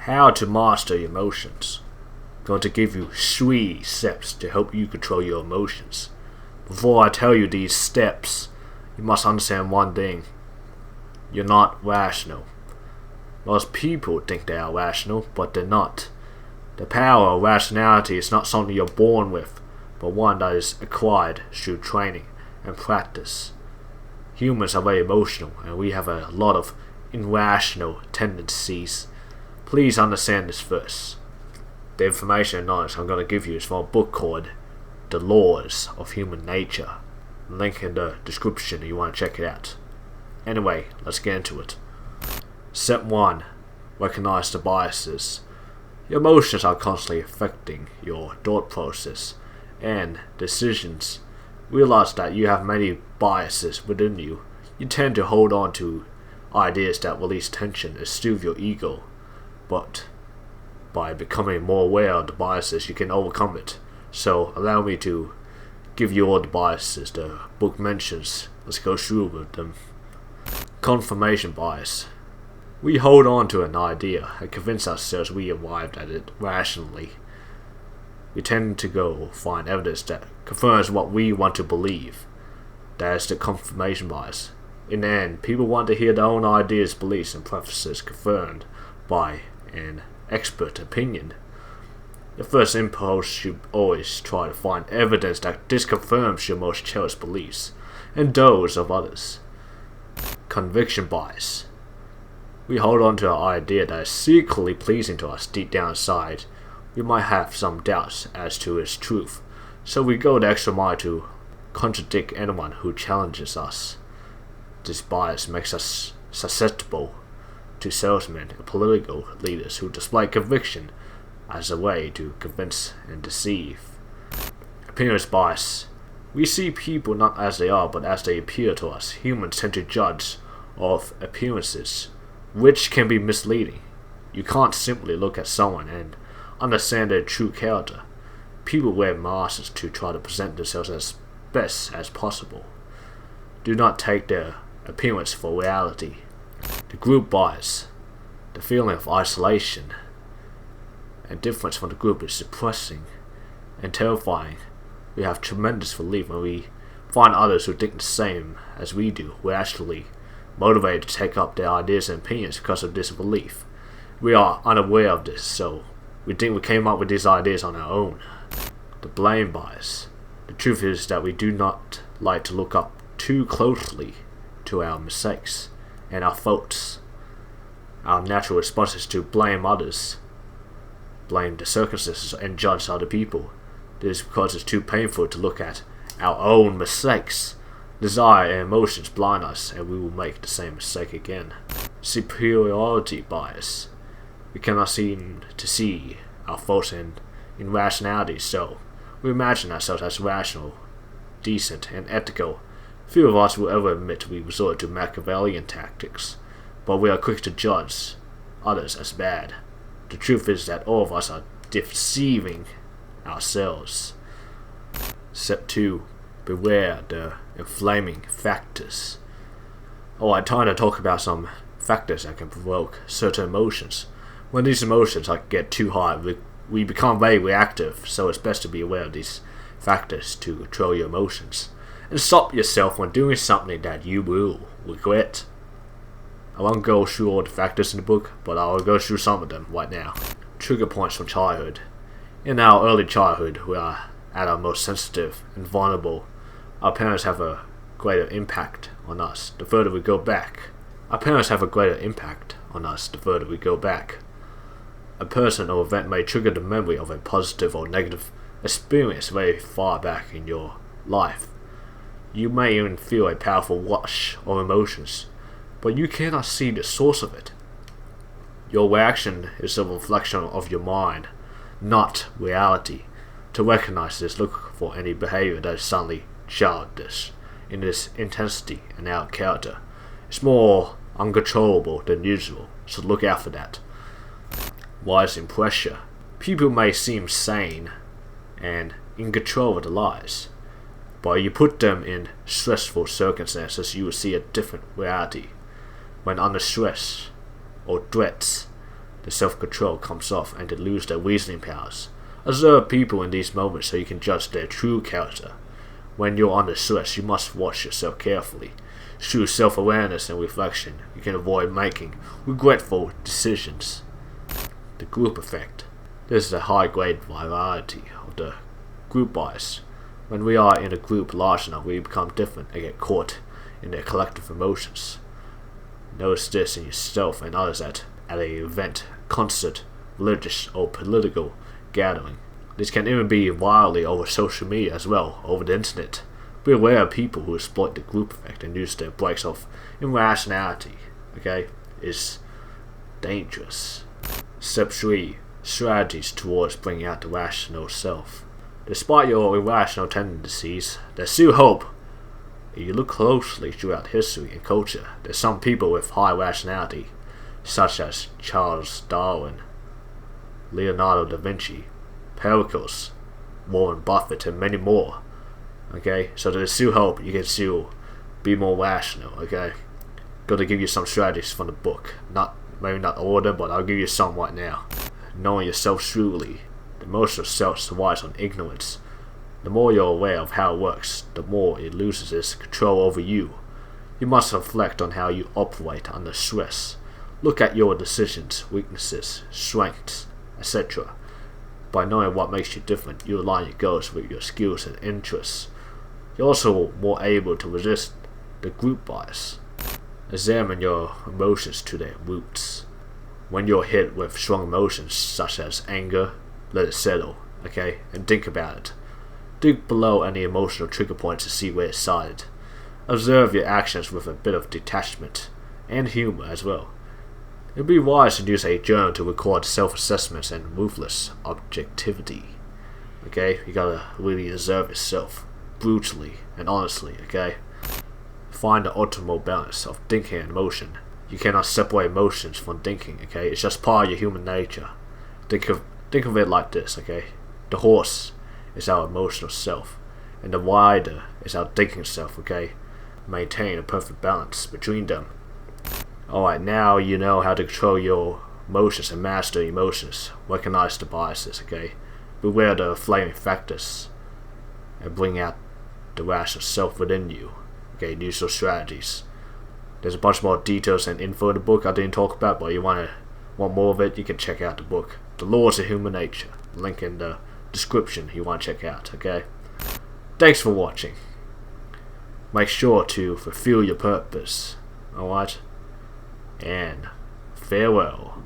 How to master your emotions. I'm going to give you 3 steps to help you control your emotions. Before I tell you these steps, you must understand one thing. You're not rational. Most people think they are rational, but they're not. The power of rationality is not something you're born with, but one that is acquired through training and practice. Humans are very emotional, and we have a lot of irrational tendencies. Please understand this first. The information and knowledge I'm going to give you is from a book called The Laws of Human Nature. Link in the description if you want to check it out. Anyway, let's get into it. Step 1. Recognize the biases. Your emotions are constantly affecting your thought process and decisions. Realize that you have many biases within you. You tend to hold on to ideas that release tension and soothe your ego. But by becoming more aware of the biases, you can overcome it. So allow me to give you all the biases the book mentions. Let's go through with them. Confirmation bias. We hold on to an idea and convince ourselves we arrived at it rationally. We tend to go find evidence that confirms what we want to believe. That is the confirmation bias. In the end, people want to hear their own ideas, beliefs, and preferences confirmed by an expert opinion. The first impulse should always try to find evidence that disconfirms your most cherished beliefs and those of others. Conviction bias. We hold on to an idea that is secretly pleasing to us deep down inside. We might have some doubts as to its truth, so we go the extra mile to contradict anyone who challenges us. This bias makes us susceptible to salesmen and political leaders who display conviction as a way to convince and deceive. Appearance bias. We see people not as they are, but as they appear to us. Humans tend to judge of appearances, which can be misleading. You can't simply look at someone and understand their true character. People wear masks to try to present themselves as best as possible. Do not take their appearance for reality. The group bias. The feeling of isolation and difference from the group is depressing and terrifying. We have tremendous relief when we find others who think the same as we do. We're actually motivated to take up their ideas and opinions because of this belief. We are unaware of this, so we think we came up with these ideas on our own. The blame bias. The truth is that we do not like to look up too closely to our mistakes and our faults. Our natural response is to blame others, blame the circumstances, and judge other people. This is because it's too painful to look at our own mistakes. Desire and emotions blind us, and we will make the same mistake again. Superiority bias. We cannot seem to see our faults and irrationality, so we imagine ourselves as rational, decent, and ethical. Few of us will ever admit we resort to Machiavellian tactics, but we are quick to judge others as bad. The truth is that all of us are deceiving ourselves. Step 2. Beware the inflaming factors. I'm trying to talk about some factors that can provoke certain emotions. When these emotions get too high, we become very reactive, so it's best to be aware of these factors to control your emotions. And stop yourself when doing something that you will regret. I won't go through all the factors in the book, but I'll go through some of them right now. Trigger points from childhood. In our early childhood, we are at our most sensitive and vulnerable. Our parents have a greater impact on us the further we go back. A person or event may trigger the memory of a positive or negative experience very far back in your life. You may even feel a powerful rush of emotions, but you cannot see the source of it. Your reaction is a reflection of your mind, not reality. To recognize this, look for any behavior that is suddenly childish in its intensity and out of character. It's more uncontrollable than usual, so look out for that. Rising pressure. People may seem sane and in control of their lives, but you put them in stressful circumstances, you will see a different reality. When under stress or threats, the self-control comes off and they lose their reasoning powers. Observe people in these moments so you can judge their true character. When you're under stress, you must watch yourself carefully. Through self-awareness and reflection, you can avoid making regretful decisions. The group effect. This is a high-grade variety of the group bias. When we are in a group large enough, we become different and get caught in their collective emotions. Notice this in yourself and others at an event, concert, religious or political gathering. This can even be widely over social media as well, over the internet. Be aware of people who exploit the group effect and use their breaks of irrationality. Okay? It's dangerous. Step 3. Strategies towards bringing out the rational self. Despite your irrational tendencies, there's still hope. If you look closely throughout history and culture, there's some people with high rationality, such as Charles Darwin, Leonardo da Vinci, Pericles, Warren Buffett, and many more. Okay, so there's still hope. You can still be more rational. Okay, gotta give you some strategies from the book. Maybe not all of them, but I'll give you some right now. Knowing yourself truly. The emotional self survives on ignorance. The more you're aware of how it works, the more it loses its control over you. You must reflect on how you operate under stress. Look at your decisions, weaknesses, strengths, etc. By knowing what makes you different, you align your goals with your skills and interests. You're also more able to resist the group bias. Examine your emotions to their roots. When you're hit with strong emotions such as anger, let it settle, okay, and think about it. Dig below any emotional trigger points to see where it started. Observe your actions with a bit of detachment and humor as well. It would be wise to use a journal to record self-assessments and ruthless objectivity. Okay, you gotta really observe yourself, brutally and honestly, okay? Find the optimal balance of thinking and emotion. You cannot separate emotions from thinking, okay? It's just part of your human nature. Think of it like this, okay? The horse is our emotional self, and the rider is our thinking self, okay? Maintain a perfect balance between them. Alright, now you know how to control your emotions and master emotions. Recognize the biases, okay? Beware the flaming factors, and bring out the rational self within you. Okay, use those strategies. There's a bunch more details and info in the book I didn't talk about, but you want more of it, you can check out the book. The Laws of Human Nature. Link in the description you want to check out, okay? Thanks for watching. Make sure to fulfill your purpose, alright? And farewell.